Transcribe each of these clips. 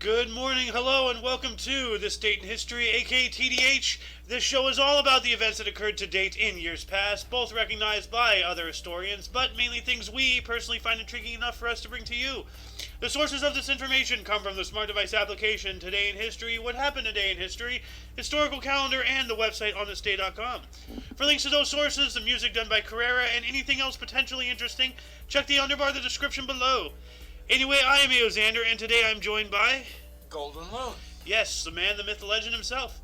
Good morning, hello, and welcome to This Date in History, aka TDH. This show is all about the events that occurred to date in years past, both recognized by other historians, but mainly things we personally find intriguing enough for us to bring to you. The sources of this information come from the smart device application Today in History, What Happened Today in History, historical calendar, and the website onthisday.com. For links to those sources, the music done by Carrera, and anything else potentially interesting, check the underbar of the description below. Anyway, I am Eozander, and today I'm joined by... Golden Loan. Yes, the man, the myth, the legend himself.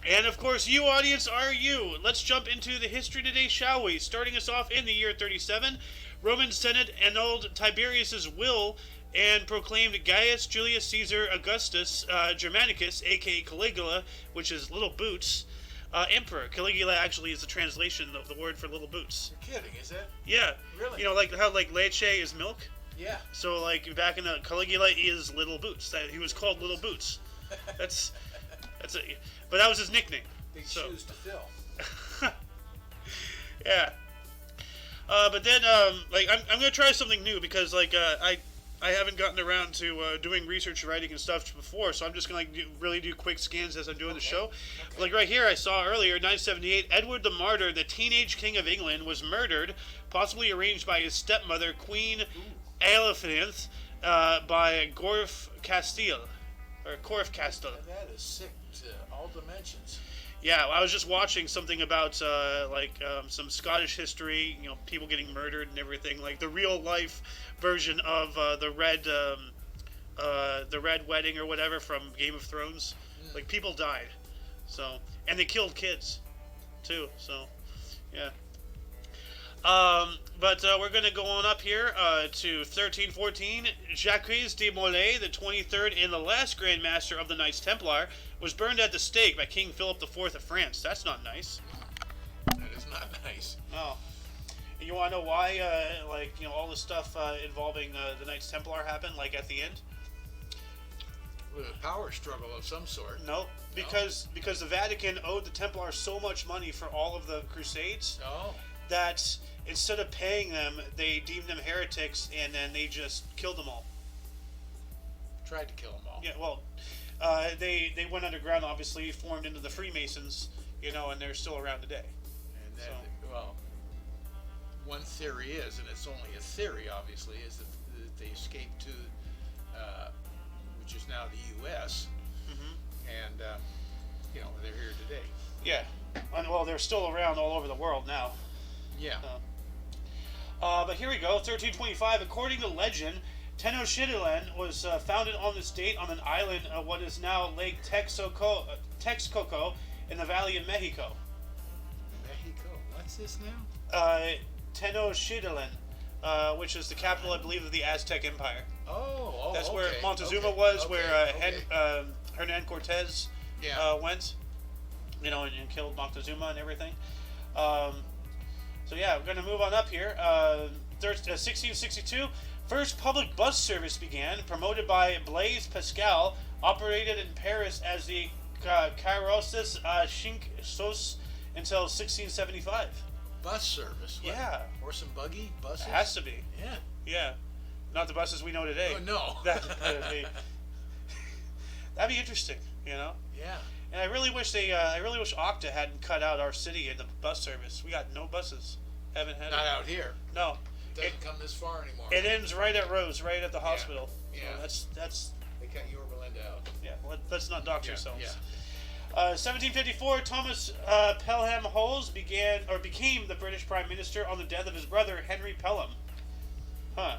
And of course, you audience are you. Let's jump into the history today, shall we? Starting us off in the year 37, Roman Senate annulled Tiberius's will and proclaimed Gaius Julius Caesar Augustus Germanicus, aka Caligula, which is Little Boots, emperor. Caligula actually is the translation of the word for little boots. You're kidding, is it? Yeah. Really? You know, like how leche is milk? Yeah. So, like, back in the Caligula is Little Boots. He was called Little Boots. That's it. But that was his nickname. Big shoes to fill. Yeah. But then, I'm gonna try something new because, I haven't gotten around to doing research, writing, and stuff before. So I'm just gonna really do quick scans as I'm doing the show. Okay. Like right here, I saw earlier, 978, Edward the Martyr, the teenage king of England, was murdered, possibly arranged by his stepmother, Queen Elizabeth, by Gorf Castile, or Corf Castile. That is sick to all dimensions. Yeah, I was just watching something about some Scottish history, you know, people getting murdered and everything, like the real life version of the Red Wedding or whatever from Game of Thrones. Like people died, so, and they killed kids too. So, yeah. But we're going to go on up here to 1314. Jacques de Molay, the 23rd and the last Grand Master of the Knights Templar, was burned at the stake by King Philip IV of France. That's not nice. That is not nice. No. And you want to know why, all this stuff involving the Knights Templar happened, like at the end? With a power struggle of some sort. No, because the Vatican owed the Templars so much money for all of the Crusades that instead of paying them, they deemed them heretics, and then they just killed them all. Tried to kill them all. Yeah, well, they went underground, obviously, formed into the Freemasons, and they're still around today. And then, one theory is, and it's only a theory, obviously, is that they escaped to, which is now the U.S., and, they're here today. Yeah. And, well, they're still around all over the world now. Yeah. But here we go, 1325. According to legend, Tenochtitlan was founded on this date on an island of what is now Lake Texcoco in the Valley of Mexico. Mexico? What's this now? Tenochtitlan, which is the capital, I believe, of the Aztec Empire. That's where Montezuma was, where Hernan Cortez went, and killed Montezuma and everything. So yeah, we're going to move on up here. 1662, first public bus service began, promoted by Blaise Pascal, operated in Paris as the Carrosses Chinchsos until 1675. Bus service? What? Yeah. Horse and buggy buses? It has to be. Yeah. Yeah. Not the buses we know today. Oh, no. That'd be interesting, Yeah. And I really wish Okta hadn't cut out our city in the bus service. We got no buses. Haven't had Not it. out here. No. It doesn't come this far anymore. It ends right at Rose, right at the hospital. Yeah. So that's. They cut Yorba Linda out. Yeah. Let's not dox ourselves. Yeah. 1754, Thomas Pelham Holmes became the British Prime Minister on the death of his brother Henry Pelham. Huh.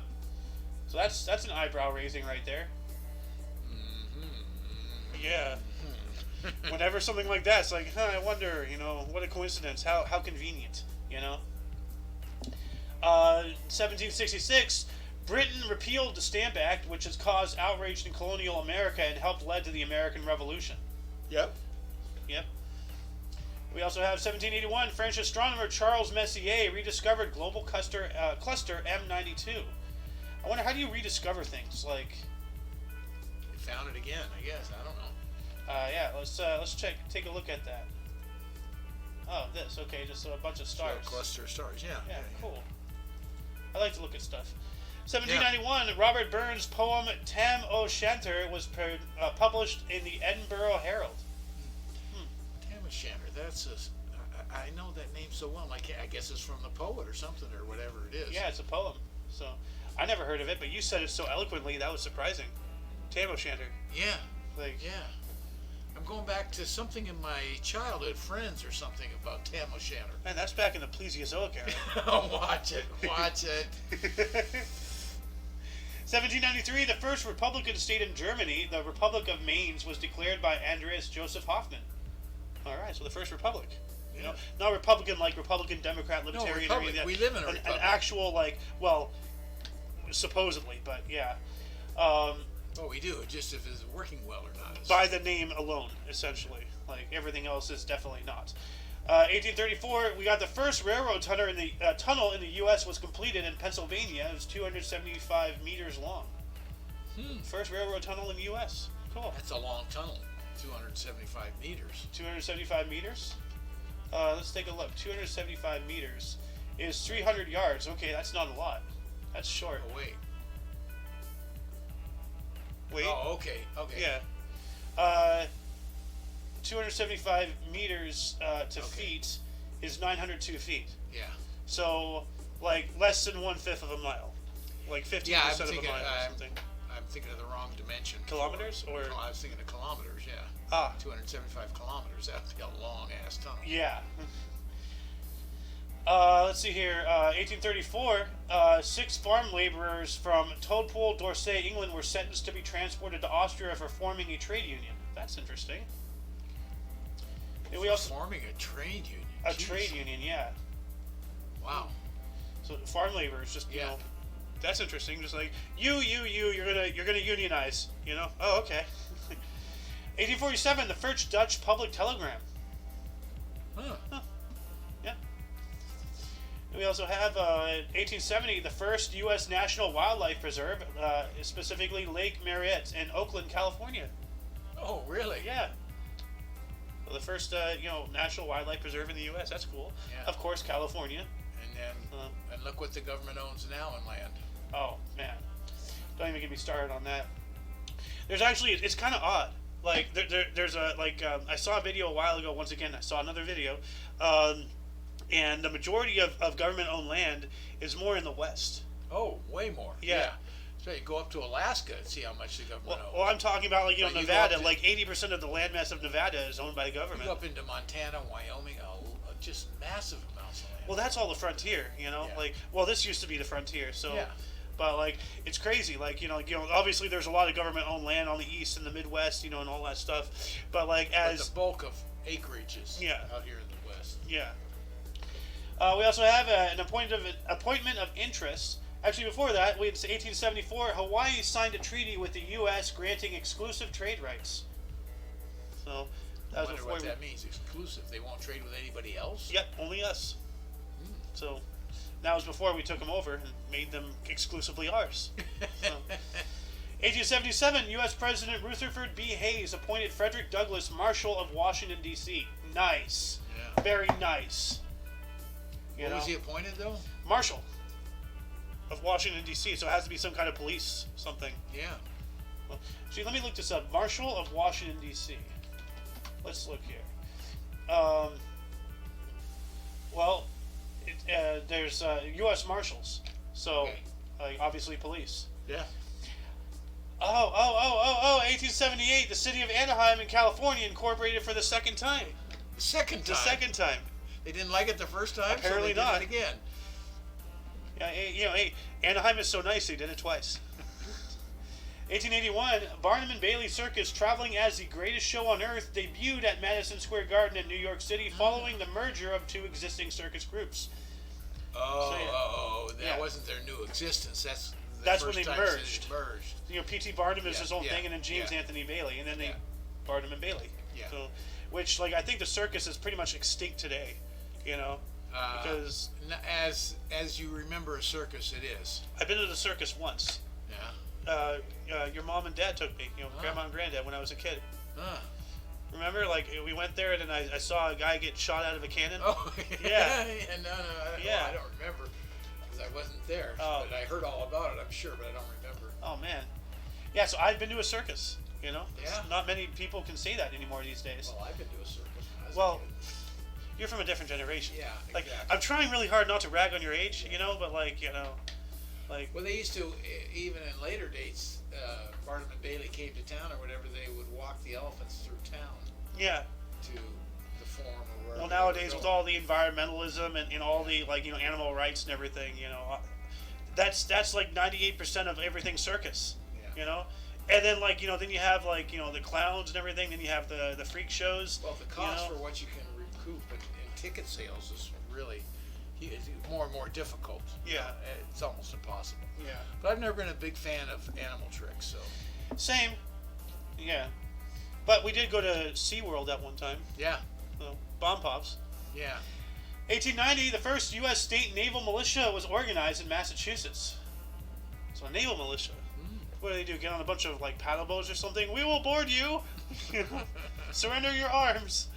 So that's an eyebrow raising right there. Yeah. Whenever something like that's like, I wonder, what a coincidence. How convenient, 1766, Britain repealed the Stamp Act, which has caused outrage in colonial America and helped lead to the American Revolution. Yep. We also have 1781, French astronomer Charles Messier rediscovered global cluster M92. I wonder, how do you rediscover things? Like, They found it again, I guess. I don't know. Let's take a look at that. Oh, this. Okay, just a bunch of stars. So a cluster of stars. Yeah. Yeah, cool. I like to look at stuff. 1791, Robert Burns' poem Tam O'Shanter was published in the Edinburgh Herald. Tam O'Shanter, I know that name so well. I guess it's from the poet or something or whatever it is. Yeah, it's a poem. So I never heard of it, but you said it so eloquently that was surprising. Tam O'Shanter. Yeah. Like, yeah. I'm going back to something in my childhood, Friends or something about Tam O'Shanter. Man, that's back in the Plesiozoic era. Oh, watch it. 1793, the first Republican state in Germany, the Republic of Mainz, was declared by Andreas Joseph Hoffman. All right, so the first republic. You know, not Republican like Republican, Democrat, Libertarian. No, republic. We live in a republic. An actual, like, well, supposedly, but yeah. Oh, we do. Just if it's working well or not. By the name alone, essentially. Like, everything else is definitely not. 1834, we got the first railroad tunnel in the U.S. was completed in Pennsylvania. It was 275 meters long. First railroad tunnel in the U.S. Cool. That's a long tunnel. 275 meters. 275 meters? Let's take a look. 275 meters is 300 yards. Okay, that's not a lot. That's short. Oh, wait. Wait. Oh, okay. Okay. Yeah. 275 meters to feet is 902 feet. Yeah. So, like, less than 1/5 of a mile. Like 50% of a mile or something. I'm thinking of the wrong dimension. Kilometers? Or? I was thinking of kilometers, yeah. 275 kilometers. That would be a long-ass tunnel. Yeah. Let's see here. 1834, 6 farm laborers from Toadpool, Dorset, England were sentenced to be transported to Austria for forming a trade union. That's interesting. And we also forming a trade union. A trade union, yeah. Wow. So farm laborers, just you know, that's interesting. Just like you're gonna unionize. You know? Oh, okay. 1847, the first Dutch public telegram. Huh. Yeah. And we also have 1870, the first U.S. National Wildlife Preserve, specifically Lake Merritt in Oakland, California. Oh, really? Yeah. Well, the first, National Wildlife Preserve in the U.S. That's cool. Yeah. Of course, California. And then, and look what the government owns now in land. Oh man, don't even get me started on that. There's actually, it's kind of odd. Like there's a I saw a video a while ago. Once again, I saw another video, and the majority of government-owned land is more in the West. Oh, way more. Yeah. So you go up to Alaska and see how much the government owns. Well, I'm talking about Nevada. Like 80% of the landmass of Nevada is owned by the government. You go up into Montana, Wyoming, just massive amounts of land. Well, that's all the frontier, Yeah. This used to be the frontier, so. Yeah. But it's crazy. Obviously there's a lot of government-owned land on the east and the Midwest, and all that stuff. But but the bulk of acreage is out here in the West. Yeah. We also have an appointment of interest. Actually, before that, it's 1874. Hawaii signed a treaty with the U.S. granting exclusive trade rights. So that was before. What that means, exclusive. They won't trade with anybody else. Yep, only us. So that was before we took them over and made them exclusively ours. 1877, U.S. President Rutherford B. Hayes appointed Frederick Douglass Marshal of Washington, D.C. Nice. Yeah. Very nice. What was he appointed, though? Marshal of Washington, D.C., so it has to be some kind of police something. Yeah. Well, see, let me look this up. Marshal of Washington, D.C. Let's look here. There's U.S. Marshals, so obviously police. Yeah. 1878, the city of Anaheim in California incorporated for the second time. The second time? The second time. They didn't like it the first time, Apparently so they not. did it again. Yeah, Anaheim is so nice, they did it twice. 1881, Barnum and Bailey Circus, traveling as the greatest show on earth, debuted at Madison Square Garden in New York City following the merger of two existing circus groups. That wasn't their new existence. That's when they merged. P.T. Barnum is his own thing, and then James Anthony Bailey, and then they Barnum and Bailey. Yeah. So, which I think the circus is pretty much extinct today, because as you remember a circus, it is. I've been to the circus once. Yeah. Your mom and dad took me, grandma and granddad, when I was a kid. Remember, we went there, and then I saw a guy get shot out of a cannon. Oh, yeah. No, yeah. I don't remember. because I wasn't there. Oh. But I heard all about it, I'm sure, but I don't remember. Oh man. Yeah, so I've been to a circus, you know? Yeah. Not many people can say that anymore these days. Well, I've been to a circus when I was Well, a kid. you're from a different generation. Yeah, Like, exactly. I'm trying really hard not to rag on your age, you know, but like, you know, like, Well, they used to, even in later dates, Barnum and Bailey came to town or whatever, they would walk the elephants through town yeah. to the forum or wherever. Well, they were nowadays with going. all the environmentalism and all the, like, you know, animal rights and everything, you know, that's like 98% of everything circus, Yeah. you know? And then, like, you know, then you have, like, you know, the clowns and everything, then you have the freak shows. Well, the cost you know? for what you can recoup in ticket sales is really it's more and more difficult. Yeah. It's almost impossible. Yeah. But I've never been a big fan of animal tricks, so. Same. Yeah. But we did go to SeaWorld at one time. Yeah. So, bomb pops. Yeah. 1890, the first U.S. state naval militia was organized in Massachusetts. So a naval militia. What do they do? Get on a bunch of like paddle boats or something? We will board you. Surrender your arms.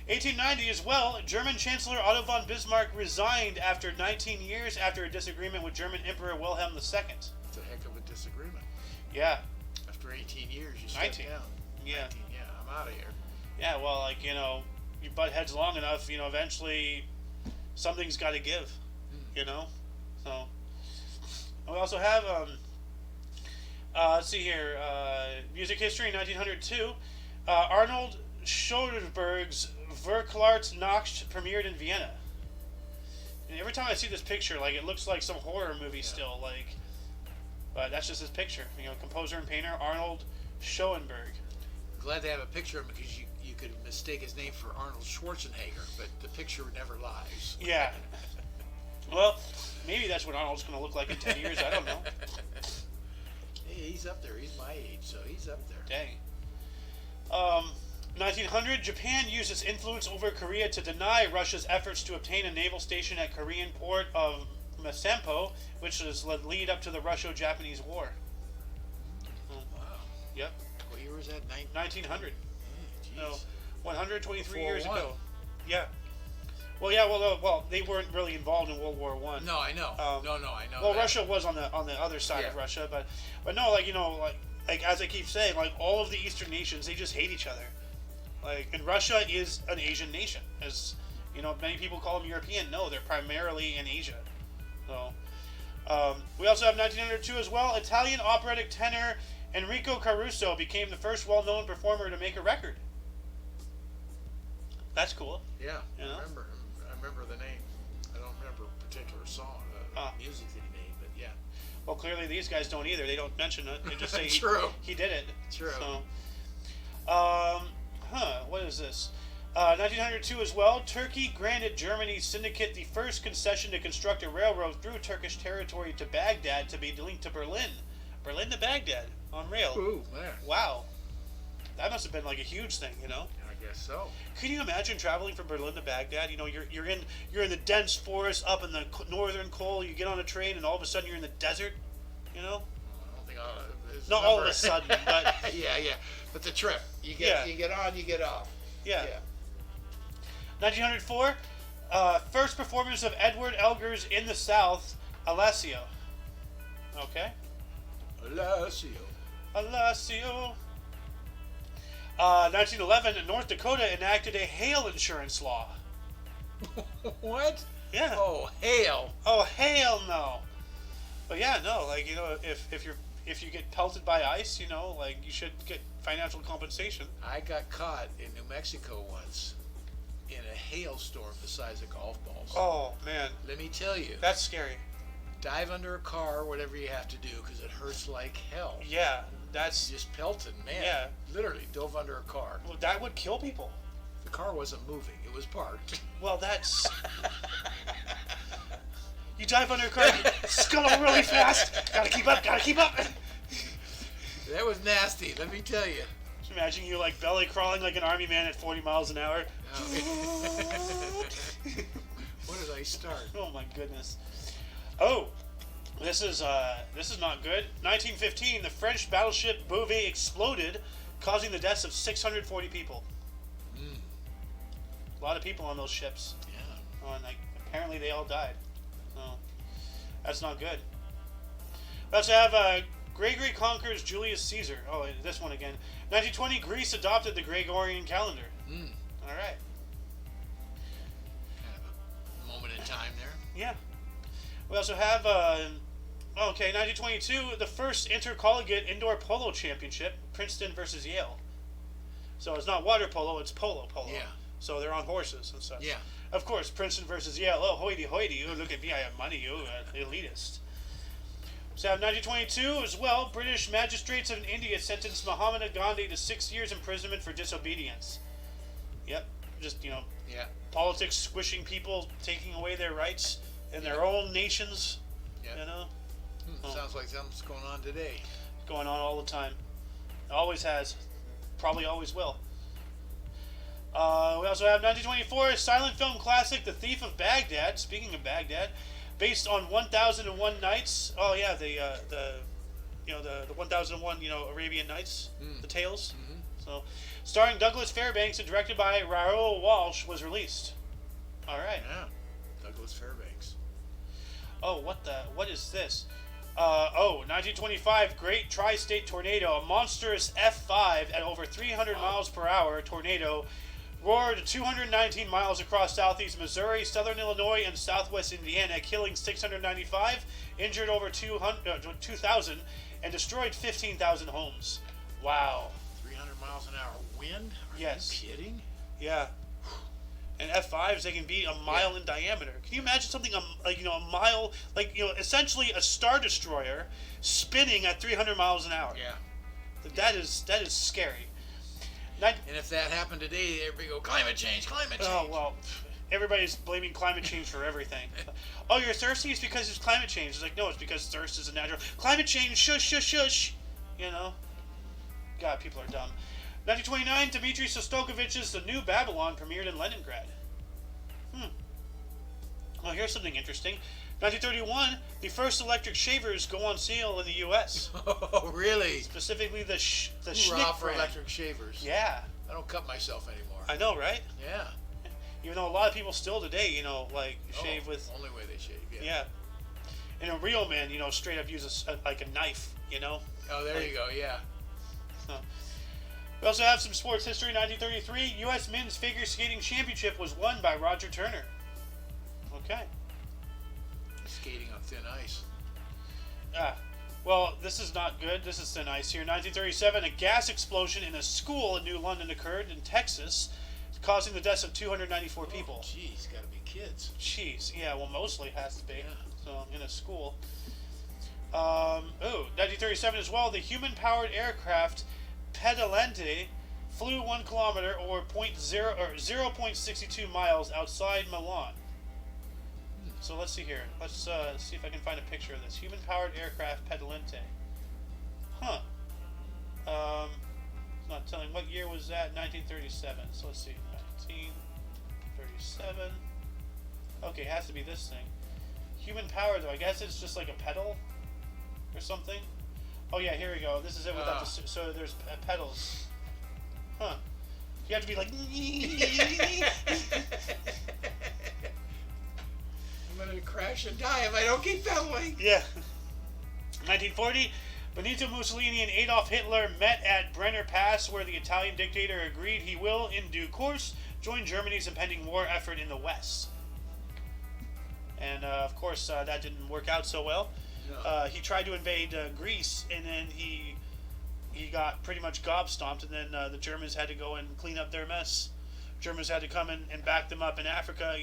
1890 as well, German Chancellor Otto von Bismarck resigned after 19 years after a disagreement with German Emperor Wilhelm II. It's a heck of a disagreement. Yeah. After 18 years, you step 19. down. Yeah. 19, yeah, I'm out of here. Yeah, well, like, you know, you butt heads long enough, you know, eventually something's got to give, you know? So, we also have, let's see here, music history, 1902. Arnold Schoenberg's Verklart Nacht premiered in Vienna. And every time I see this picture, like, it looks like some horror movie still, like, but that's just his picture. You know, composer and painter Arnold Schoenberg. Glad they have a picture of him because you could mistake his name for Arnold Schwarzenegger, but the picture never lies. Yeah. Well, maybe that's what Arnold's going to look like in 10 years. I don't know. Hey, he's up there. He's my age, so he's up there. Dang. 1900, Japan used its influence over Korea to deny Russia's efforts to obtain a naval station at Korean port of Masempo, which was the lead up to the Russo-Japanese War. Wow. Yep. What year was that? 1900. Jeez. No, 123 Before years one. ago. Yeah. Well, yeah. Well, they weren't really involved in World War One. No, I know. No, I know. Well, that. Russia was on the other side of Yeah. Russia, but no, like, you know, like as I keep saying, like, all of the Eastern nations, they just hate each other. Like, and Russia is an Asian nation, as you know, many people call them European. No, they're primarily in Asia. So, we also have 1902 as well. Italian operatic tenor Enrico Caruso became the first well-known performer to make a record. That's cool. Yeah, You know? I remember the name. I don't remember a particular song, music that he made, but yeah. Well, clearly these guys don't either. They don't mention it. They just say True. he did it. True. So, what is this? 1902 as well. Turkey granted Germany's syndicate the first concession to construct a railroad through Turkish territory to Baghdad to be linked to Berlin. Berlin to Baghdad on rail. Ooh, man. Wow. That must have been like a huge thing, you know? I guess so. Can you imagine traveling from Berlin to Baghdad? You know, you're in the dense forest up in the northern coal. You get on a train, and all of a sudden you're in the desert. You know, I don't think I'll, not all of a sudden, but yeah. But the trip, you Yeah. get on, you get off. yeah. 1904, first performance of Edward Elgar's In the South, Alessio. Okay, Alessio. Alessio. 1911, North Dakota enacted a hail insurance law. What? Yeah. Oh, hail. Oh, hell no. But yeah, no, like, you know, if you get pelted by ice, you know, like, you should get financial compensation. I got caught in New Mexico once in a hailstorm the size of golf balls. Oh, man, Let me tell you, that's scary. dive under a car, whatever you have to do, because it hurts like hell. Yeah, that's, Just pelted, man. Yeah. Literally dove under a car. well, that would kill people. The car wasn't moving; it was parked. Well, that's, you dive under a car, scuttle really fast, gotta keep up. That was nasty. Let me tell you. Just imagine you, like, belly crawling like an army man at 40 miles an hour. What did I start? Oh my goodness. Oh, this is not good. 1915, the French battleship Beauvais exploded, causing the deaths of 640 people. A lot of people on those ships. Yeah. Oh, and like, apparently they all died. So, That's not good. We also have Gregory conquers Julius Caesar. Oh, this one again. 1920, Greece adopted the Gregorian calendar. All right. Kind of a moment in time there. Yeah. We also have, 1922, the first intercollegiate indoor polo championship, Princeton versus Yale. So it's not water polo, it's polo. Yeah. So they're on horses and such. Yeah. Of course, Princeton versus Yale. Oh, hoity-hoity, you look at me, I have money, you elitist. So 1922 as well, British magistrates of India sentenced Mahatma Gandhi to 6 years imprisonment for disobedience. Yep, just, Yeah. politics squishing people, taking away their rights in their own nations, Yeah. Sounds like something's going on today. Going on all the time. Always has. Probably always will. We also have 1924, silent film classic, The Thief of Baghdad. Speaking of Baghdad, based on 1001 Nights. Oh yeah, the 1001 Arabian Nights, the tales. So, starring Douglas Fairbanks and directed by Raoul Walsh, was released. All right. Yeah. Douglas Fairbanks. Oh, what is this? 1925, Great Tri-State Tornado, a monstrous F5 at over 300 miles per hour tornado roared 219 miles across southeast Missouri, southern Illinois, and southwest Indiana, killing 695, injured over 2,000, and destroyed 15,000 homes. Wow. 300 miles an hour wind? Are Yes. you kidding? Yeah. And F5s, they can be a mile in diameter. Can you imagine something a mile, essentially a Star Destroyer spinning at 300 miles an hour? Yeah. That is scary. And if that happened today, everybody go, climate change, climate change. Oh, well, everybody's blaming climate change for everything. Oh, you're thirsty? It's because it's climate change. It's like, no, it's because thirst is a natural. Climate change, shush, shush, shush. God, people are dumb. 1929, Dmitry Shostakovich's The New Babylon premiered in Leningrad. Well, here's something interesting. 1931, the first electric shavers go on sale in the U.S. Oh, really? Specifically the Hurrah Schnick for brand. electric shavers. Yeah. I don't cut myself anymore. I know, right? Yeah. Even though a lot of people still today, shave with... Only way they shave, yeah. Yeah. And a real man, straight up uses a knife, Oh, there you go, yeah. We also have some sports history. 1933, U.S. Men's Figure Skating Championship was won by Roger Turner. Okay. Skating on thin ice. Well, this is not good. This is thin ice here. 1937, a gas explosion in a school in New London occurred in Texas, causing the deaths of 294 people. Jeez, gotta be kids. Jeez, yeah, well, mostly has to be. Yeah. So, in a school. 1937 as well, the human-powered aircraft Pedalente flew 1 kilometer or 0.62 miles outside Milan. So let's see here. Let's see if I can find a picture of this. Human-powered aircraft Pedalente. Huh. It's not telling. What year was that? 1937. So let's see. 1937. Okay, it has to be this thing. Human-powered, though. I guess it's just like a pedal or something. Oh yeah, here we go. This is it without the... So there's pedals. Huh. You have to be like... I'm going to crash and die if I don't keep pedaling. Yeah. 1940, Benito Mussolini and Adolf Hitler met at Brenner Pass, where the Italian dictator agreed he will, in due course, join Germany's impending war effort in the West. And, of course, that didn't work out so well. No. He tried to invade Greece, and then he got pretty much gobstomped, and then the Germans had to go and clean up their mess. Germans had to come in and back them up in Africa,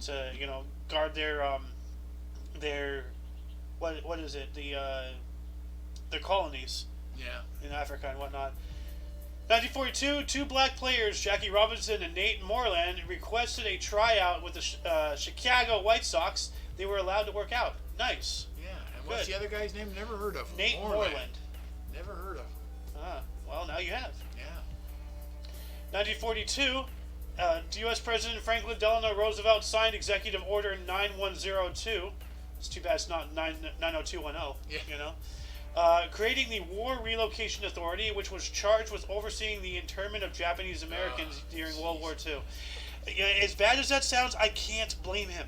to guard their what is it, their colonies. Yeah. In Africa and whatnot. 1942, 2 black players, Jackie Robinson and Nate Moreland, requested a tryout with the Chicago White Sox. They were allowed to work out. Nice. Yeah, and what's the other guy's name? Never heard of him. Nate Moreland. Never heard of him. Well, now you have. Yeah. 1942, U.S. President Franklin Delano Roosevelt signed Executive Order 9102. It's too bad it's not 90210. Yeah. Creating the War Relocation Authority, which was charged with overseeing the internment of Japanese Americans during World War II. As bad as that sounds, I can't blame him.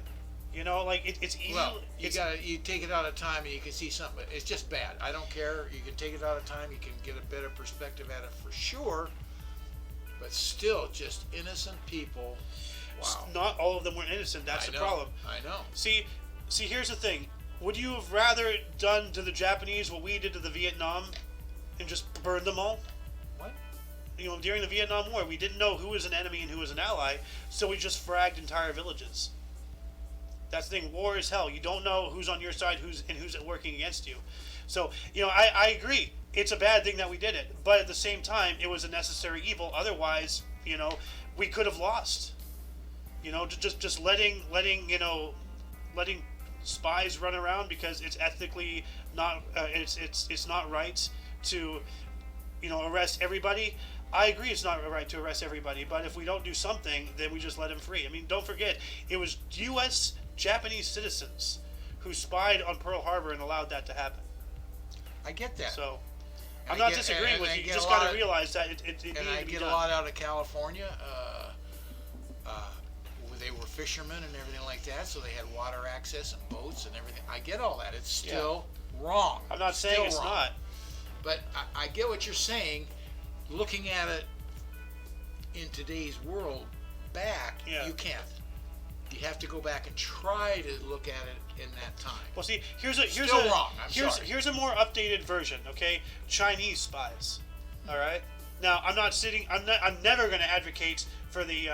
You know, like it's easy. Well, you take it out of time and you can see something. It's just bad. I don't care. You can take it out of time. You can get a better perspective at it for sure. But still, just innocent people. Wow. Not all of them were innocent. That's the problem. I know. See, here's the thing. Would you have rather done to the Japanese what we did to the Vietnam and just burned them all? What? You know, during the Vietnam War, we didn't know who was an enemy and who was an ally, so we just fragged entire villages. That's the thing. War is hell. You don't know who's on your side, who's working against you. So, you know, I agree. It's a bad thing that we did it, but at the same time, it was a necessary evil. Otherwise, you know, we could have lost. You know, just letting spies run around because it's ethically not it's not right to, you know, arrest everybody. I agree it's not right to arrest everybody, but if we don't do something, then we just let them free. I mean, don't forget, it was U.S. Japanese citizens who spied on Pearl Harbor and allowed that to happen. I get that. So I'm not disagreeing with you. You just got to realize that it needed to be done. And I get a lot out of California. They were fishermen and everything like that, so they had water access and boats and everything. I get all that. It's still wrong. I'm not saying it's not. But I get what you're saying. Looking at it in today's world back, you can't. You have to go back and try to look at it in that time. Well, see, here's a more updated version. Okay, Chinese spies. All right. Now, I'm never going to advocate for the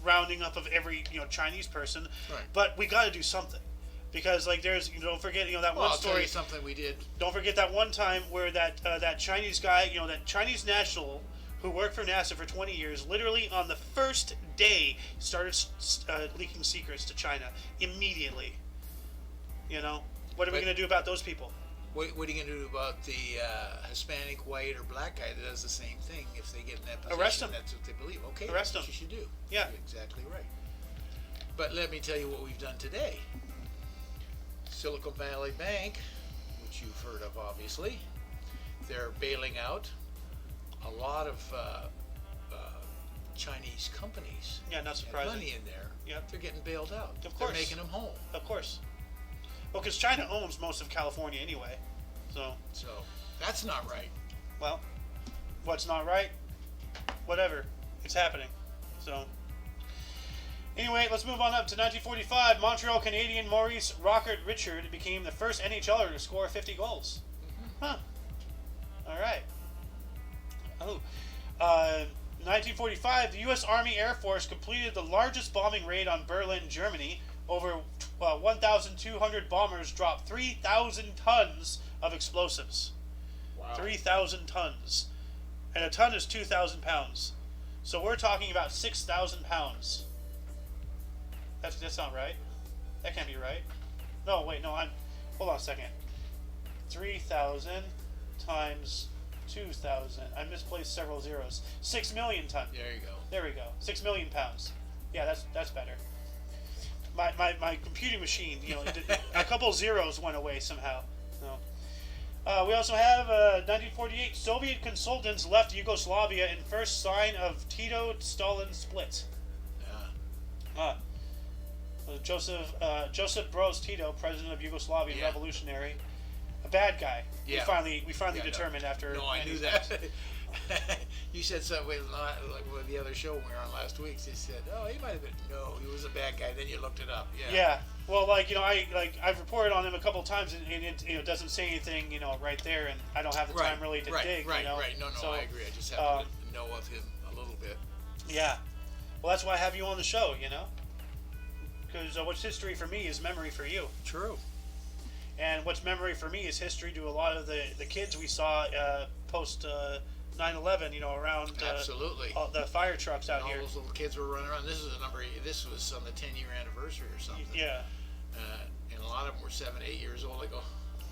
rounding up of every Chinese person, right. But we got to do something, because like don't forget that one story. I'll tell you something we did. Don't forget that one time where that Chinese guy, that Chinese national who worked for NASA for 20 years, literally on the first day started leaking secrets to China immediately. What are we going to do about those people? What are you going to do about the Hispanic, white, or black guy that does the same thing if they get in that position? Arrest them. That's what they believe. Okay, arrest them. That's what you should do. Yeah. You're exactly right. But let me tell you what we've done today. Silicon Valley Bank, which you've heard of obviously, they're bailing out a lot of Chinese companies. Yeah, not surprising. Money in there. Yep. They're getting bailed out. Of course. They're making them whole. Of course. Well, because China owns most of California anyway, so that's not right. Well, what's not right? Whatever, it's happening. So anyway, let's move on up to 1945. Montreal Canadian Maurice Rockert Richard became the first NHLer to score 50 goals. Huh. All right. Oh. 1945, the U.S. Army Air Force completed the largest bombing raid on Berlin, Germany. Over 1,200 bombers dropped 3,000 tons of explosives. Wow. 3,000 tons. And a ton is 2,000 pounds. So we're talking about 6,000 pounds. That's not right. That can't be right. No, wait, no, hold on a second. 3,000 times 2,000. I misplaced several zeros. 6 million tons. There you go. There we go. 6 million pounds. Yeah, that's better. My computing machine, a couple zeros went away somehow. No. We also have 1948. Soviet consultants left Yugoslavia in first sign of Tito-Stalin split. Yeah. Joseph Broz Tito, president of Yugoslavian Revolutionary, a bad guy. Yeah. We finally determined after. No, I knew that. You said something like with the other show we were on last week. They said, "Oh, he might have been." No, he was a bad guy. Then you looked it up. Yeah. Yeah. Well, I've reported on him a couple of times, and it doesn't say anything, right there, and I don't have the time really to dig. Right. No, so, I agree. I just have to know of him a little bit. Yeah. Well, that's why I have you on the show. Because what's history for me is memory for you. True. And what's memory for me is history to a lot of the kids we saw post 9/11. Around absolutely the fire trucks out all here. Those little kids were running around. This was on the 10-year anniversary or something. Yeah. And a lot of them were 7, 8 years old. I go,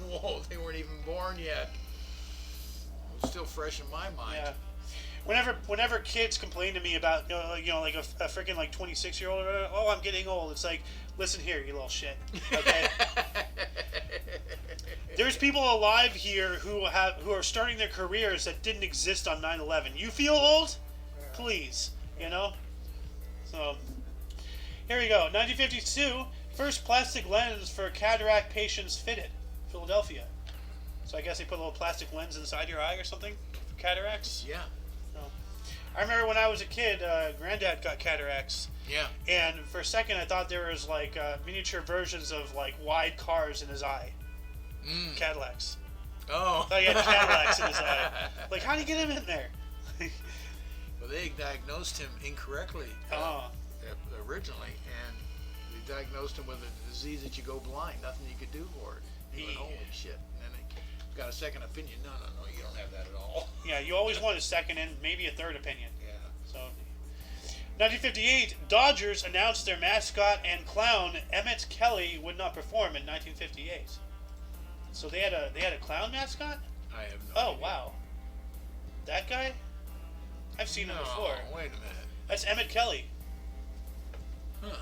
whoa, they weren't even born yet. It was still fresh in my mind. Yeah. Whenever kids complain to me about like a freaking 26-year-old, oh, I'm getting old. It's like, listen here, you little shit. Okay. There's people alive here who are starting their careers that didn't exist on 9/11. You feel old? Please, So Here we go. 1952, first plastic lens for cataract patients fitted. Philadelphia. So I guess they put a little plastic lens inside your eye or something for cataracts. Yeah. Oh. I remember when I was a kid, Granddad got cataracts. Yeah. And for a second, I thought there was like miniature versions of like wide cars in his eye. Cadillacs. Oh. I thought he had Cadillacs in his eye. Like, how did you get him in there? Well, they diagnosed him incorrectly originally, and they diagnosed him with a disease that you go blind. Nothing you could do for it. He went, holy shit. And then they got a second opinion. No, you don't have that at all. Yeah, you always want a second and maybe a third opinion. Yeah. So, 1958, Dodgers announced their mascot and clown Emmett Kelly would not perform in 1958. So they had a clown mascot? I have no idea. Oh, wow. That guy? I've seen him before. Wait a minute. That's Emmett Kelly. Huh.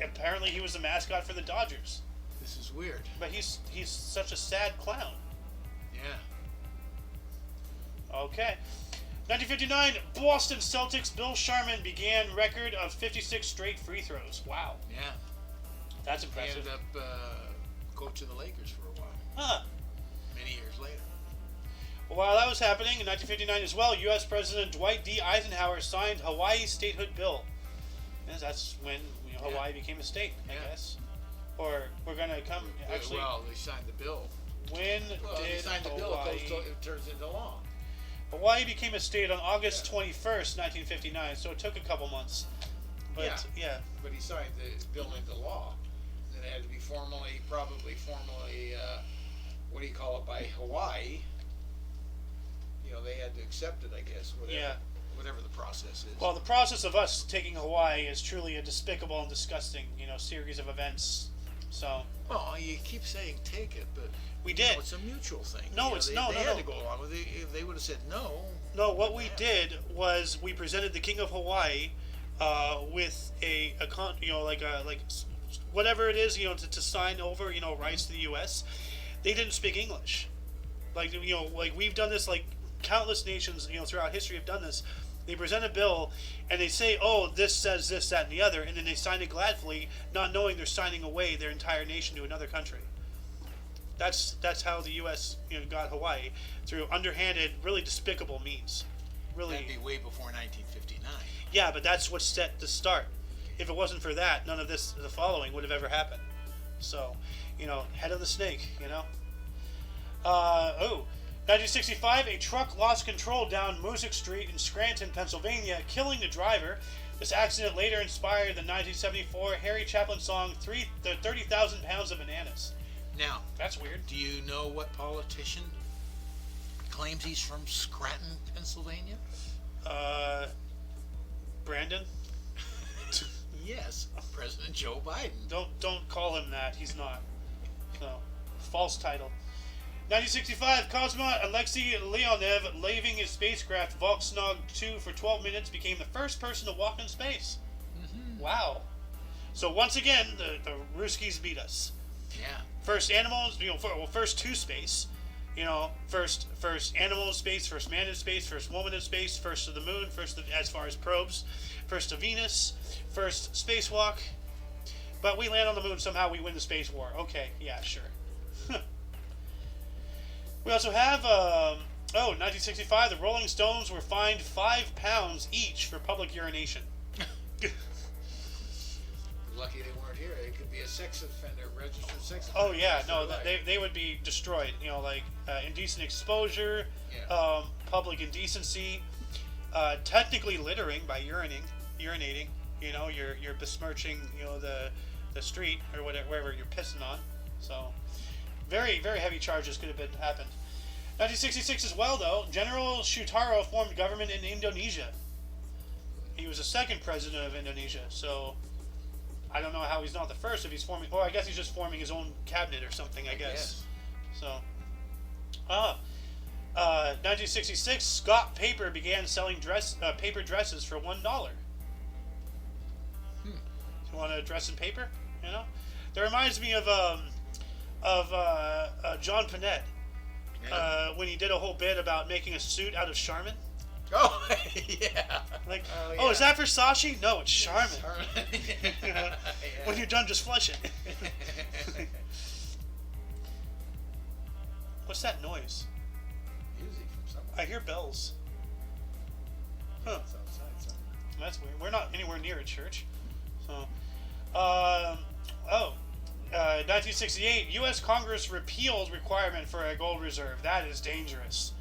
Apparently he was the mascot for the Dodgers. This is weird. But he's such a sad clown. Yeah. Okay. 1959, Boston Celtics' Bill Sharman began record of 56 straight free throws. Wow. Yeah. That's He impressive. ended up coaching the Lakers for a while. Huh. Many years later. While that was happening, in 1959 as well, U.S. President Dwight D. Eisenhower signed Hawaii's statehood bill. And that's when Hawaii became a state, I guess. Or we're going to come, actually... Well, they signed the bill. When they did signed the Hawaii... bill, it turns into law. Hawaii became a state on August 21st, 1959, so it took a couple months. But, yeah. But he signed the bill into law. And it had to be probably formally, what do you call it, by Hawaii. They had to accept it, I guess, whatever the process is. Well, the process of us taking Hawaii is truly a despicable and disgusting, series of events. So. Well, you keep saying take it, but we did. It's a mutual thing. No, they had to go along with it. If they would have said no. No, what we did was we presented the King of Hawaii with whatever it is, to sign over, rights to the U.S. They didn't speak English. Like we've done this, countless nations, throughout history have done this. They present a bill and they say, oh, this says this, that, and the other, and then they sign it gladly, not knowing they're signing away their entire nation to another country. That's how the U.S. got Hawaii, through underhanded, really despicable means. Really. That'd be way before 1959. Yeah, but that's what set the start. If it wasn't for that, none of the following would have ever happened. So, head of the snake, 1965, a truck lost control down Music Street in Scranton, Pennsylvania, killing the driver. This accident later inspired the 1974 Harry Chapin song 30,000 Pounds of Bananas. Now, that's weird. Do you know what politician claims he's from Scranton, Pennsylvania? Brandon? Yes, President Joe Biden. Don't call him that. He's not. No. False title. 1965, cosmonaut Alexei Leonov, leaving his spacecraft Volksnog 2 for 12 minutes, became the first person to walk in space. Mm-hmm. Wow. So once again, the Ruskies beat us. Yeah. First animals, first to space. First animal in space, first man in space, first woman in space, first to the moon, as far as probes, first to Venus, first spacewalk. But we land on the moon somehow, we win the space war. Okay, yeah, sure. We also have, 1965, the Rolling Stones were fined £5 each for public urination. Lucky they weren't here. They could be a sex offender, registered sex offender. Oh, yeah, no, they would be destroyed. Indecent exposure, public indecency, technically littering by urinating. You're besmirching, the street or wherever you're pissing on. So, very, very heavy charges could have happened. 1966 as well, though. General Sutarno formed government in Indonesia. He was the second president of Indonesia, so I don't know how he's not the first if he's forming... Or I guess he's just forming his own cabinet or something, I guess. So... 1966, Scott Paper began selling paper dresses for $1. You want to dress in paper? That reminds me of John Panette. When he did a whole bit about making a suit out of Charmin. Oh, yeah. Like, oh, oh, yeah. is that Versace? No, it's Charmin. Yeah. When you're done, just flush it. What's that noise? Music from somewhere. I hear bells. Huh. It's outside somewhere. That's weird. We're not anywhere near a church. So, 1968, U.S. Congress repealed requirement for a gold reserve. That is dangerous.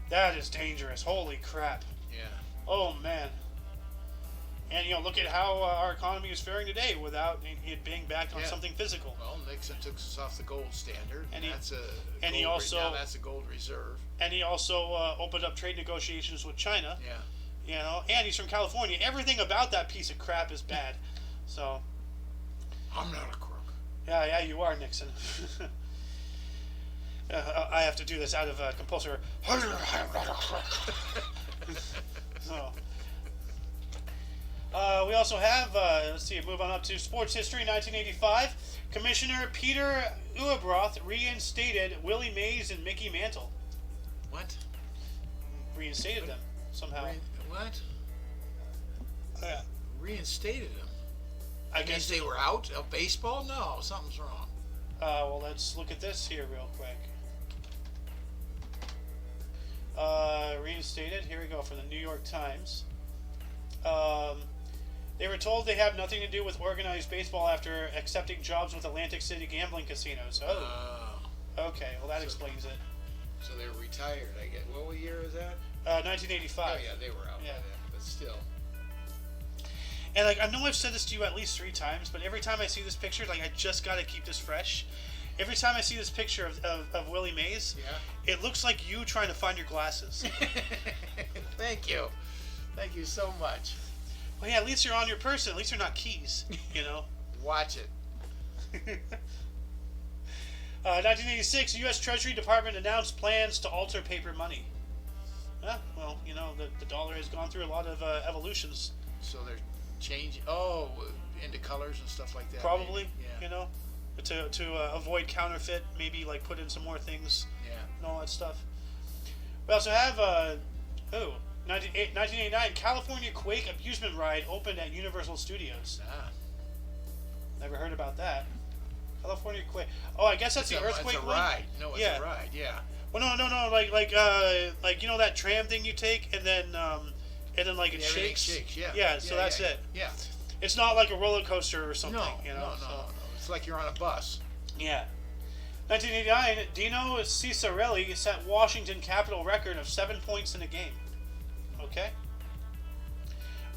That is dangerous. Holy crap. Yeah. Oh, man. And, look at how our economy is faring today without it being backed on something physical. Well, Nixon took us off the gold standard, and that's a and he gold also now that's a gold reserve. And he also opened up trade negotiations with China. Yeah. And he's from California. Everything about that piece of crap is bad. So. I'm not a crook. Yeah, you are, Nixon. I have to do this out of compulsory. So. We also have, let's see, move on up to sports history, 1985. Commissioner Peter Uebroth reinstated Willie Mays and Mickey Mantle. What? Reinstated them, somehow. What? Yeah. Reinstated them? I guess they were out of baseball? No, something's wrong. Well, let's look at this here real quick. Reinstated, here we go, from the New York Times. They were told they have nothing to do with organized baseball after accepting jobs with Atlantic City gambling casinos. Oh. Okay, well that explains it. So they were retired, I guess. What year was that? 1985. Oh yeah, they were out by then, but still. And I know I've said this to you at least 3 times, but every time I see this picture, I just got to keep this fresh. Every time I see this picture of Willie Mays, it looks like you trying to find your glasses. Thank you. Thank you so much. Well, yeah, at least you're on your person. At least they're not keys, Watch it. 1986, U.S. Treasury Department announced plans to alter paper money. Well, the dollar has gone through a lot of evolutions. So they're changing, into colors and stuff like that. Probably, maybe. to avoid counterfeit, maybe put in some more things. And all that stuff. We also have 1989, California Quake amusement ride opened at Universal Studios. Never heard about that. California Quake. Oh, I guess that's the earthquake one. It's a ride. No, it's a ride. Yeah. Well, no. Like that tram thing you take, and then it shakes. Yeah. So that's it. Yeah. It's not like a roller coaster or something. No. It's like you're on a bus. Yeah. 1989, Dino Ciccarelli set Washington Capitol record of 7 points in a game. Okay.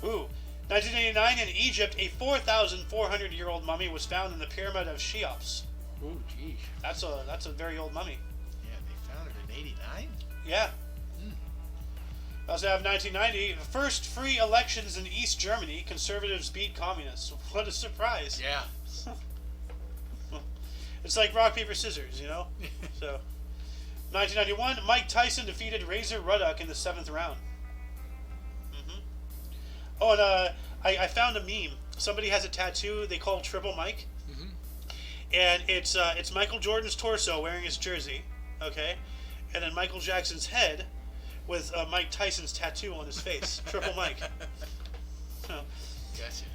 1989, in Egypt, a 4,400-year-old mummy was found in the pyramid of Cheops. Oh, geez. That's a very old mummy. Yeah, they found it in '89. Yeah. We also have 1990, the first free elections in East Germany. Conservatives beat communists. What a surprise! Yeah. It's like rock paper scissors, So, 1991, Mike Tyson defeated Razor Ruddock in the 7th round. Oh, and I found a meme. Somebody has a tattoo they call Triple Mike, and it's Michael Jordan's torso wearing his jersey, okay, and then Michael Jackson's head with Mike Tyson's tattoo on his face. Triple Mike. So, Gotcha.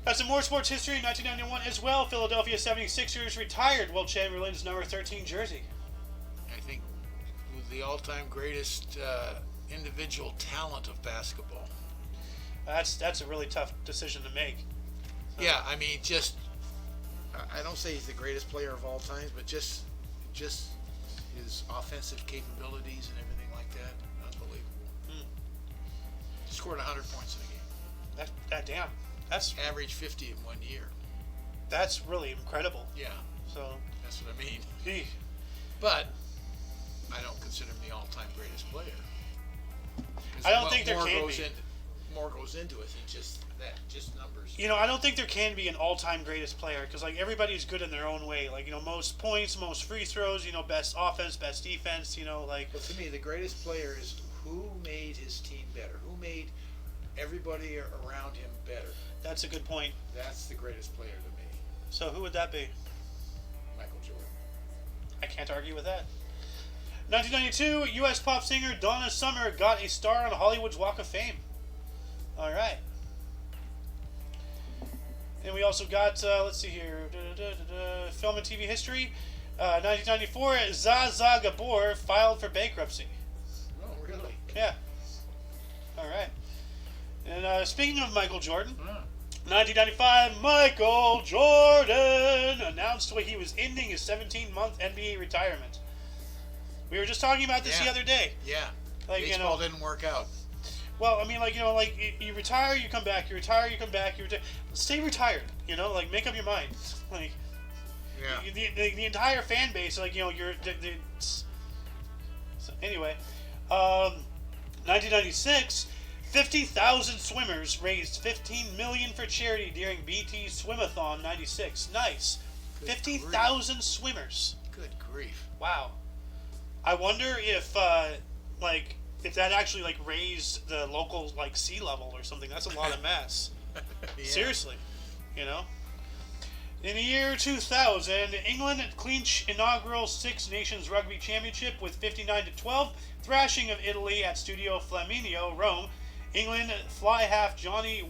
Got some more sports history in 1991 as well. Philadelphia 76ers retired Wilt Chamberlain's number 13 jersey. I think the all-time greatest individual talent of basketball. That's a really tough decision to make. Yeah, I mean, I don't say he's the greatest player of all time, but just his offensive capabilities and everything like that, unbelievable. Scored 100 points in a game. Damn. That's average 50 in 1 year. That's really incredible. Yeah. So that's what I mean. Gee. But I don't consider him the all-time greatest player. I don't think there can be. More goes into it than just numbers. I don't think there can be an all-time greatest player because everybody's good in their own way. Most points, most free throws. Best offense, best defense. But to me, the greatest player is who made his team better. Who made everybody around him better. That's a good point. That's the greatest player to me. So who would that be? Michael Jordan. I can't argue with that. 1992, U.S. pop singer Donna Summer got a star on Hollywood's Walk of Fame. All right. And we also got, let's see here, film and TV history. 1994, Zsa Zsa Gabor filed for bankruptcy. Oh, really? Yeah. All right. And speaking of Michael Jordan, 1995, Michael Jordan announced he was ending his 17-month NBA retirement. We were just talking about this the other day. Yeah. Like, baseball didn't work out. Well, I mean, like, you retire, you come back, you retire, you come back, you retire. Stay retired, like, make up your mind. Like, the entire fan base, like, you're... So, anyway, 1996, 50,000 swimmers raised $15 million for charity during BT's Swimathon 96. Nice. 50,000 swimmers. Good grief. Wow. I wonder if, if that actually, raised the local, sea level or something. That's a lot of mass. Seriously. In the year 2000, England clinched inaugural Six Nations Rugby Championship with 59-12, thrashing of Italy at Stadio Flaminio, Rome. England fly half Johnny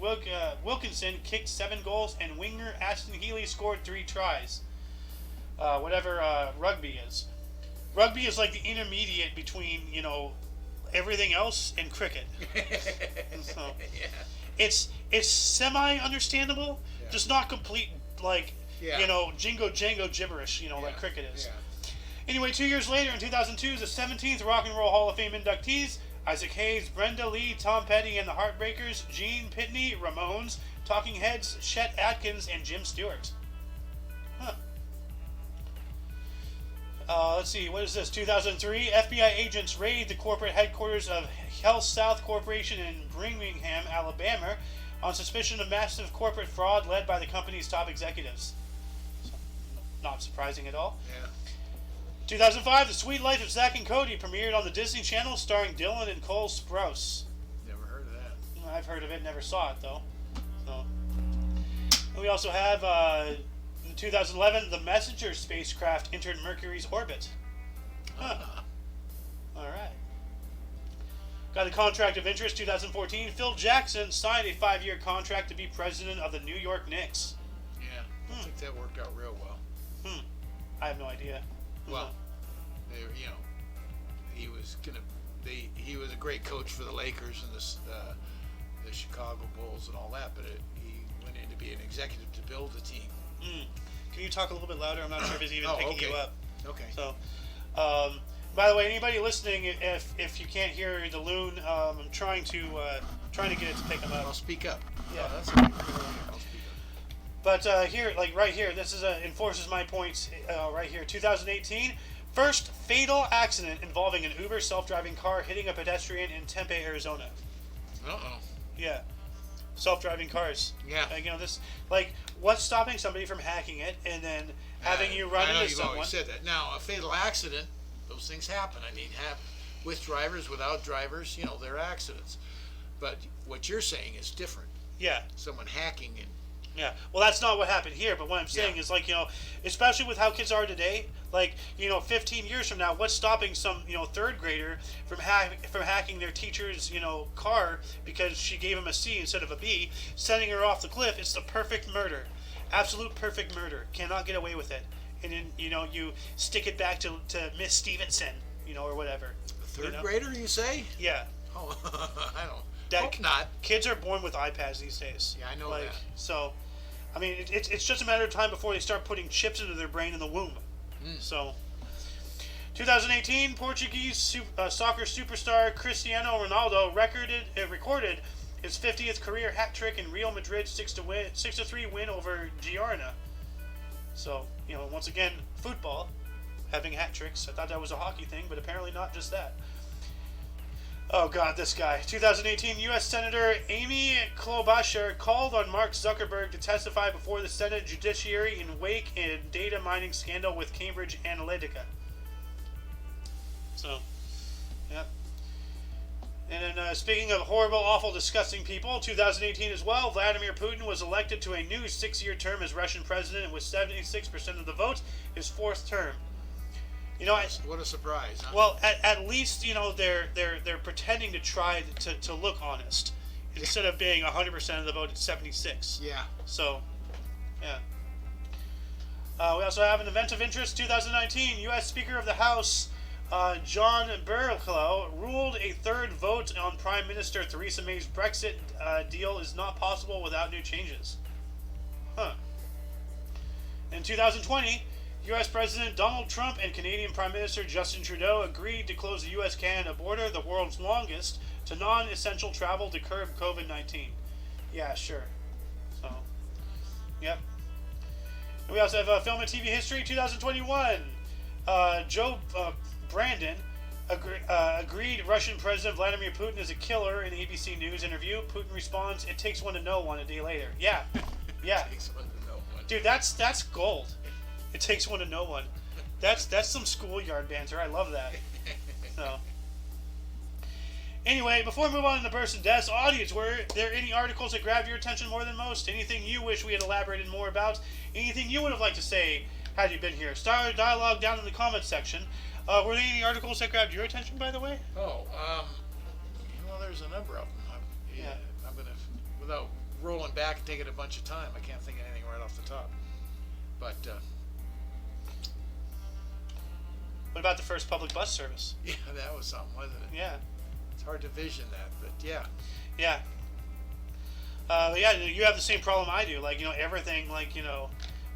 Wilkinson kicked 7 goals, and winger Aston Healy scored 3 tries. Whatever rugby is. Rugby is like the intermediate between, everything else and cricket. So, it's semi-understandable, just not complete, jingo jango gibberish, like cricket is. Yeah. Anyway, 2 years later, in 2002, the 17th Rock and Roll Hall of Fame inductees, Isaac Hayes, Brenda Lee, Tom Petty and the Heartbreakers, Gene Pitney, Ramones, Talking Heads, Chet Atkins, and Jim Stewart. Huh. Let's see, what is this? 2003, FBI agents raid the corporate headquarters of Health South Corporation in Birmingham, Alabama, on suspicion of massive corporate fraud led by the company's top executives. So, not surprising at all. Yeah. 2005, The Sweet Life of Zack and Cody premiered on the Disney Channel, starring Dylan and Cole Sprouse. Never heard of that. I've heard of it, never saw it though. So, and we also have in 2011, the Messenger spacecraft entered Mercury's orbit. Huh. All right. Got a contract of interest. 2014, Phil Jackson signed a 5-year contract to be president of the New York Knicks. Yeah, I think that worked out real well. I have no idea. Well, he was he was a great coach for the Lakers and the Chicago Bulls and all that, but he went in to be an executive to build the team. Can you talk a little bit louder? I'm not sure if it's even picking you up. Okay. So, by the way, anybody listening, if you can't hear the loon, I'm trying to get it to pick him up. I'll speak up. Yeah, that's okay. I'll speak up. But here, right here, this is enforces my points right here. 2018, first fatal accident involving an Uber self-driving car hitting a pedestrian in Tempe, Arizona. Uh-oh. Yeah, self-driving cars. Yeah. This what's stopping somebody from hacking it and then having you run into someone? Always said that. Now, a fatal accident, those things happen. With drivers, without drivers, there are accidents. But what you're saying is different. Yeah. Someone hacking and. Yeah, well, that's not what happened here, but what I'm saying is, especially with how kids are today, 15 years from now, what's stopping some, third grader from hacking their teacher's, car because she gave him a C instead of a B, sending her off the cliff? It's the perfect murder. Absolute perfect murder. Cannot get away with it. And then, you stick it back to Miss Stevenson, or whatever. A third grader, you say? Yeah. Oh, I don't. Hope not. Kids are born with iPads these days. Yeah, I know that. So, I mean, it's just a matter of time before they start putting chips into their brain in the womb. So, 2018, Portuguese soccer superstar Cristiano Ronaldo recorded his 50th career hat trick in Real Madrid's 6-3 win over Girona. So, once again, football, having hat tricks. I thought that was a hockey thing, but apparently not just that. Oh, God, this guy. 2018, U.S. Senator Amy Klobuchar called on Mark Zuckerberg to testify before the Senate Judiciary in wake in data mining scandal with Cambridge Analytica. So, yeah. And then, speaking of horrible, awful, disgusting people, 2018 as well, Vladimir Putin was elected to a new 6-year term as Russian president with 76% of the votes, his 4th term. You know, What a surprise, huh? well, at least they're pretending to try to look honest instead of being 100% of the vote at 76. Yeah. So, yeah. We also have an event of interest. 2019, U.S. Speaker of the House John Bercow ruled a third vote on Prime Minister Theresa May's Brexit deal is not possible without new changes. Huh. In 2020, U.S. President Donald Trump and Canadian Prime Minister Justin Trudeau agreed to close the U.S.-Canada border, the world's longest, to non-essential travel to curb COVID-19. Yeah, sure. So, yep. And we also have film and TV history 2021. Joe Brandon agreed Russian President Vladimir Putin is a killer in the ABC News interview. Putin responds, "It takes one to know one." A day later. Yeah. Yeah. It takes one to know one. Dude, that's gold. It takes one to know one. That's some schoolyard banter. I love that. So, anyway, before we move on to the births and deaths, audience, were there any articles that grabbed your attention more than most? Anything you wish we had elaborated more about? Anything you would have liked to say had you been here? Start a dialogue down in the comments section. Were there any articles that grabbed your attention, by the way? Oh, well, there's a number of them. I'm gonna, without rolling back and taking a bunch of time, I can't think of anything right off the top. But What about the first public bus service? yeah, that was something, wasn't it? Yeah. It's hard to vision that, but yeah. Yeah. Yeah, you have the same problem I do. Like, everything,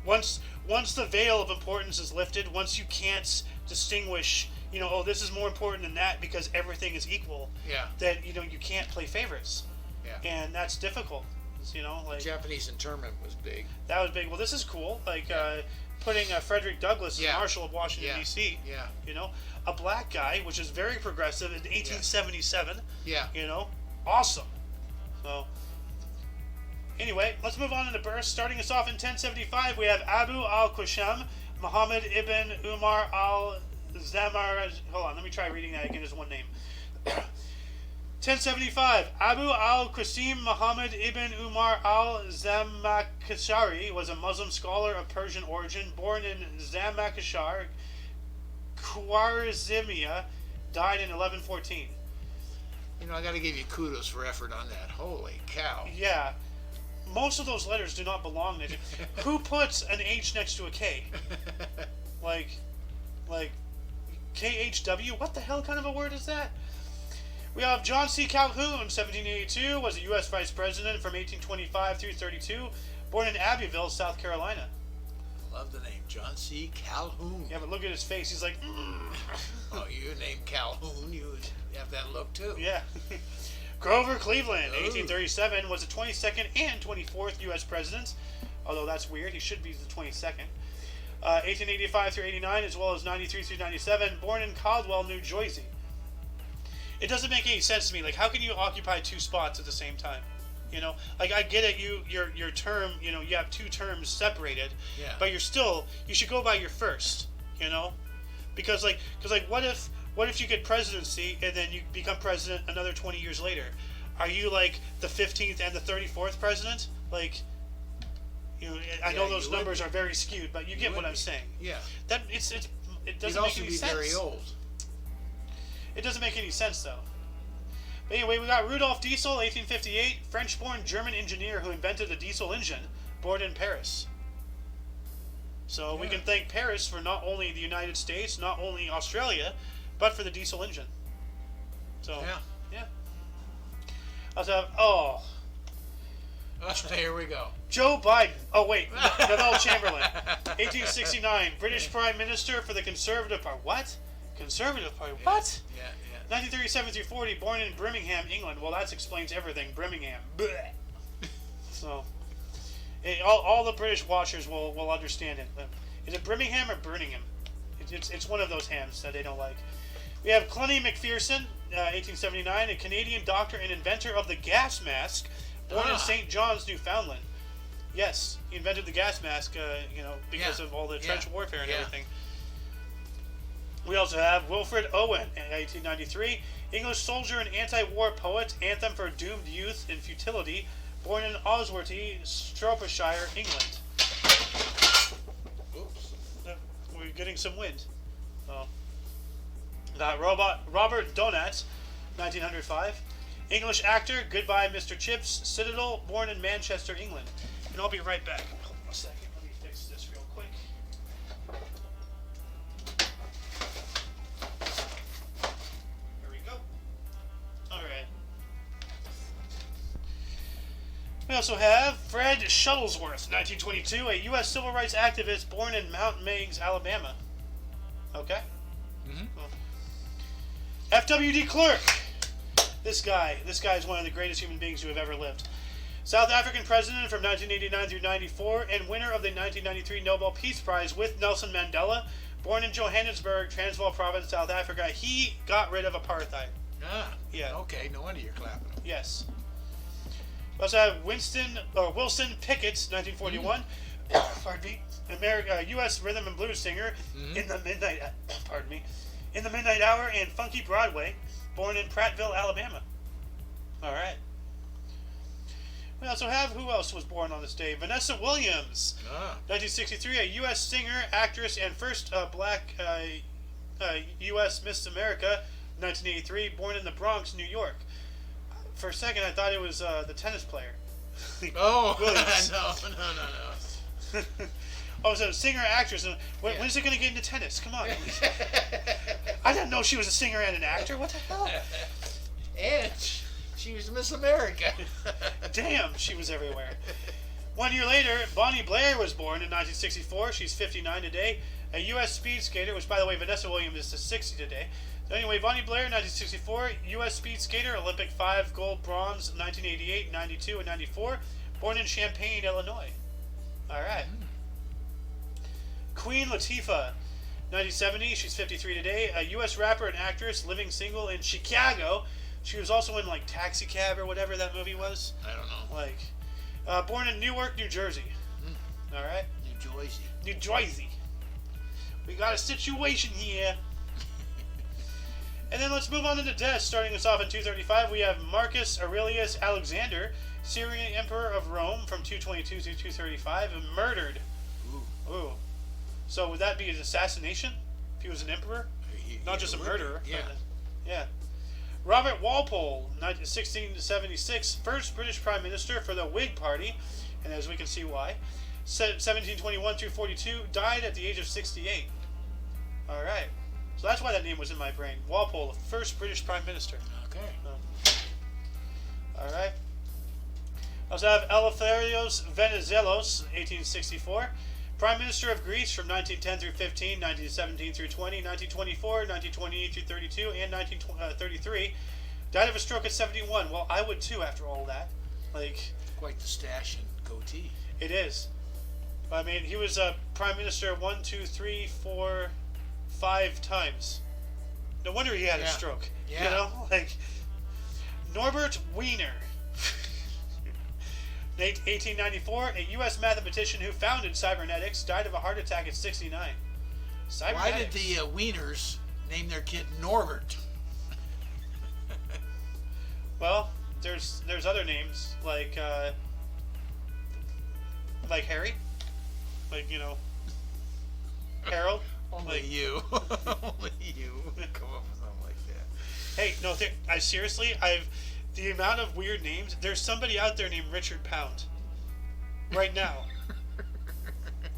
once the veil of importance is lifted, once you can't distinguish, oh, this is more important than that because everything is equal. Yeah. That, you can't play favorites. Yeah. And that's difficult. Japanese internment was big. That was big. Well, this is cool. Putting Frederick Douglass as Marshal of Washington, D.C. Yeah. A black guy, which is very progressive in 1877. Yeah. Awesome. So, anyway, let's move on to the births. Starting us off in 1075, we have Abu al-Qusham, Muhammad ibn Umar al-Zamar. Hold on, let me try reading that again as one name. 1075, Abu al-Qasim Muhammad ibn Umar al-Zamakhshari was a Muslim scholar of Persian origin, born in Zamakhshar, Khwarizmia, died in 1114. I got to give you kudos for effort on that. Holy cow. Yeah. Most of those letters do not belong to Who puts an H next to a K? Like KHW? What the hell kind of a word is that? We have John C. Calhoun, 1782, was a U.S. Vice President from 1825 through 32, born in Abbeville, South Carolina. Love the name, John C. Calhoun. Yeah, but look at his face. He's like, Oh, you named Calhoun, you would have that look too. Yeah. Grover Cleveland, 1837, was the 22nd and 24th U.S. President. Although that's weird. He should be the 22nd. 1885 through 89, as well as 93 through 97, born in Caldwell, New Jersey. It doesn't make any sense to me. Like, how can you occupy two spots at the same time? I get it. Your term. You have two terms separated. Yeah. But you should go by your first. Because what if you get presidency and then you become president another 20 years later? Are you like the 15th and the 34th president? I know those numbers are very skewed, but you get what I'm saying. Yeah. That it doesn't make any sense. You'd also be very old. It doesn't make any sense, though. But anyway, we got Rudolf Diesel, 1858, French-born German engineer who invented the diesel engine, born in Paris. So we can thank Paris for not only the United States, not only Australia, but for the diesel engine. So, yeah. Also, here we go. Joe Biden. Oh, wait. Neville Chamberlain. 1869, British Prime Minister for the Conservative Party. What? Conservative Party? What? Yeah. 1937 through 40, born in Birmingham, England. Well, that explains everything. Birmingham. Blech. So, all the British watchers will understand it. Is it Birmingham or Birmingham? It's one of those hams that they don't like. We have Cluny MacPherson, 1879, a Canadian doctor and inventor of the gas mask, born in St. John's, Newfoundland. Yes, he invented the gas mask, because of all the trench warfare and everything. We also have Wilfred Owen, 1893, English soldier and anti-war poet, anthem for doomed youth in futility, born in Osworthy, Shropshire, England. Oops. We're getting some wind. So, got Robert Donat, 1905. English actor, Goodbye Mr. Chips, Citadel, born in Manchester, England. And I'll be right back. Hold on a second. Let me fix this real quick. There we go. Alright. We also have Fred Shuttlesworth, 1922, a U.S. civil rights activist born in Mount Meigs, Alabama. Okay. Mm-hmm. Cool. F.W.D. Clerk. This guy is one of the greatest human beings who have ever lived. South African president from 1989 through 94 and winner of the 1993 Nobel Peace Prize with Nelson Mandela. Born in Johannesburg, Transvaal Province, South Africa. He got rid of apartheid. Ah. Yeah. Okay. No wonder you're clapping. Yes. We also have Wilson Pickett, 1941. Pardon me. U.S. rhythm and blues singer in the midnight. In the Midnight Hour and Funky Broadway. Born in Prattville, Alabama. All right. We also have, who else was born on this day? Vanessa Williams, 1963, a U.S. singer, actress, and first black U.S. Miss America, 1983, born in the Bronx, New York. For a second, I thought it was the tennis player. Oh, Williams. no. Oh, so singer, actress. When is it going to get into tennis? Come on. I didn't know she was a singer and an actor. What the hell? And she was Miss America. Damn, she was everywhere. 1 year later, Bonnie Blair was born in 1964. She's 59 today. A U.S. speed skater, which, by the way, Vanessa Williams is 60 today. So anyway, Bonnie Blair, 1964, U.S. speed skater, Olympic 5, gold, bronze, 1988, 92, and 94. Born in Champaign, Illinois. All right. Queen Latifah, 1970. She's 53 today. A U.S. rapper and actress, living single in Chicago. She was also in like Taxi Cab or whatever that movie was. I don't know. Like, born in Newark, New Jersey. All right. New Jersey. We got a situation here. And then let's move on to the deaths. Starting us off in 235, we have Marcus Aurelius Alexander, Syrian Emperor of Rome from 222 to 235, murdered. Ooh. So would that be an assassination if he was an emperor? Not just a murderer. Yeah. Yeah. Robert Walpole, 1676, first British Prime Minister for the Whig Party, and as we can see why. 1721 through 42, died at the age of 68. All right. So that's why that name was in my brain. Walpole, first British Prime Minister. Okay. All right. I also have Eleftherios Venizelos, 1864. Prime Minister of Greece from 1910 through 15, 1917 through 20, 1924, 1928 through 32, and 1933. Died of a stroke at 71. Well, I would too after all that. Like, quite the stash and goatee. It is. I mean, he was Prime Minister 1, 2, 3, 4, 5 times. No wonder he had a stroke. Yeah. You know? Like, Norbert Wiener. 1894, a U.S. mathematician who founded cybernetics, died of a heart attack at 69. Why did the Wieners name their kid Norbert? Well, there's other names like Harry, like, you know, Harold. Only like, you. Only you come up with something like that. Hey, no, the amount of weird names. There's somebody out there named Richard Pound. Right now.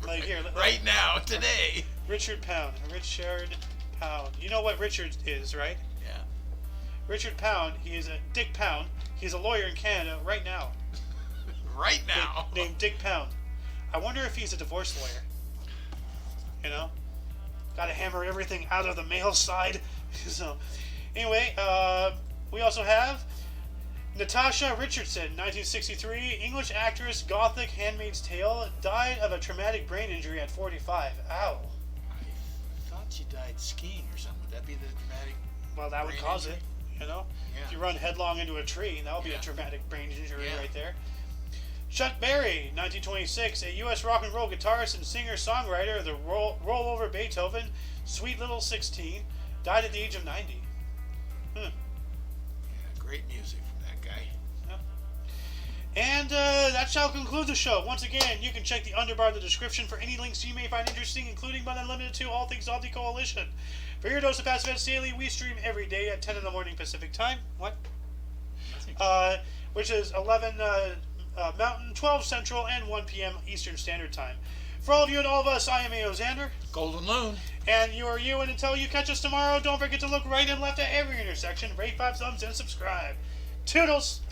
Like here. Right now, today. Richard Pound. You know what Richard is, right? Yeah. Richard Pound. He is a Dick Pound. He's a lawyer in Canada right now. Right now. Named Dick Pound. I wonder if he's a divorce lawyer. You know? Gotta hammer everything out of the male side. So, anyway, we also have Natasha Richardson, 1963, English actress, Gothic, Handmaid's Tale, died of a traumatic brain injury at 45. Ow. I thought she died skiing or something. Would that be the dramatic? Well, that would cause it, you know? Yeah. If you run headlong into a tree, that would be a traumatic brain injury right there. Chuck Berry, 1926, a U.S. rock and roll guitarist and singer-songwriter of the Roll Over Beethoven, Sweet Little 16, died at the age of 90. Yeah, great music from that guy. And that shall conclude the show. Once again, you can check the underbar of the description for any links you may find interesting, including but not limited to all things Omni Coalition. For your dose of past events daily, we stream every day at 10 in the morning Pacific time. What? Which is 11 Mountain, 12 Central, and 1 p.m. Eastern Standard Time. For all of you and all of us, I am A.O. Xander. Golden Loon. And you are you, and until you catch us tomorrow, don't forget to look right and left at every intersection, rate 5 thumbs, and subscribe. Toodles!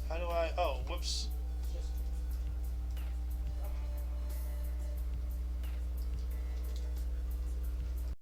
How do I... Oh, whoops.